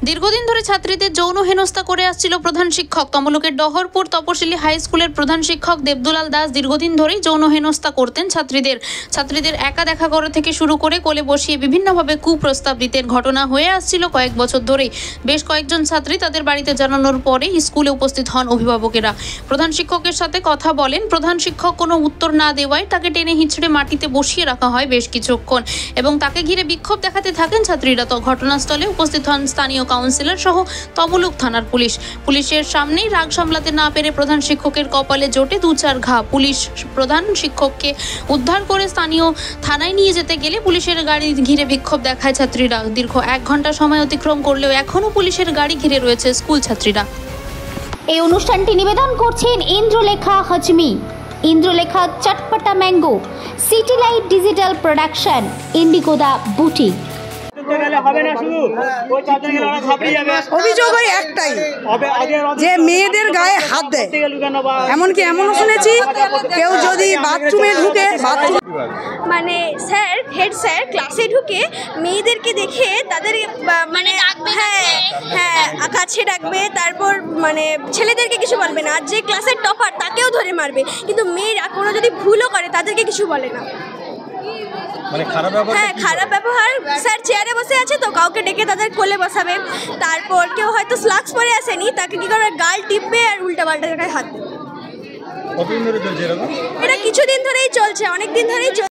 দীর্ঘদিন ধরে ছাত্রীদের যৌন হেনস্থা করে আসছিল প্রধান শিক্ষক। তমলুকের ডহরপুর তপশিলি হাই স্কুলের প্রধান শিক্ষক দেবদুলাল দাস দীর্ঘদিন ধরেই যৌন হেনস্থা করতেন ছাত্রীদের একা দেখা করা থেকে শুরু করে কোলে বসিয়ে বিভিন্নভাবে কুপ্রস্তাব দিতেন। ঘটনা হয়ে আসছিল কয়েক বছর ধরেই। বেশ কয়েকজন ছাত্রী তাদের বাড়িতে জানানোর পরে স্কুলে উপস্থিত হন অভিভাবকেরা। প্রধান শিক্ষকের সাথে কথা বলেন। প্রধান শিক্ষক কোনো উত্তর না দেওয়ায় তাকে টেনে হিঁচড়ে মাটিতে বসিয়ে রাখা হয় বেশ কিছুক্ষণ এবং তাকে ঘিরে বিক্ষোভ দেখাতে থাকেন ছাত্রীরা। তো ঘটনাস্থলে উপস্থিত হন স্থানীয় কাউন্সিলর সহ তমলুক থানার পুলিশের সামনেই রাগ সামলাতে না পেরে প্রধান শিক্ষকের কপালে জোটে 2-4 ঘা। পুলিশ প্রধান শিক্ষককে উদ্ধার করে স্থানীয় থানায় নিয়ে যেতে গেলে পুলিশের গাড়ি ঘিরে বিক্ষোভ দেখায় ছাত্রীরা। দীর্ঘ 1 ঘন্টা সময় অতিক্রম করলেও এখনও পুলিশের গাড়ি ঘিরে রয়েছে স্কুল ছাত্রীরা। এই অনুষ্ঠানটি নিবেদন করছেন Indralekha Hajmi, Indralekha Chatpata mango, City Light Digital Production, ইন্ডিগোদা বুটিক। অভিযোগ ওই একটাই যে মেয়েদের গায়ে হাত দেয়। এমনকি এমনও শুনেছি কেউ যদি বাথরুমে ঢুকে মানে স্যার হেড স্যার ক্লাসে ঢুকে মেয়েদেরকে দেখে তাদের মানে হ্যাঁ কাছে ডাকবে, তারপর মানে ছেলেদেরকে কিছু বলবে না, আর যে ক্লাসের টপার তাকেও ধরে মারবে, কিন্তু মেয়েরা কোনো যদি ভুলও করে তাদেরকে কিছু বলে না। মানে খারাপ ব্যবহার, হ্যাঁ খারাপ ব্যবহার। স্যার চেয়ারে বসে আছে তো কাউকে ডেকে তাদের কোলে বসাবে, তারপর কেউ হয়তো স্লাক্স পরে আসেনি তাকে কি করবে গাল টিপবে আর উল্টা পাল্টা জায়গায় হাত দেবে। কতদিন ধরে চলছে এরকম? এটা কিছুদিন ধরেই চলছে, অনেক দিন ধরেই চলছে।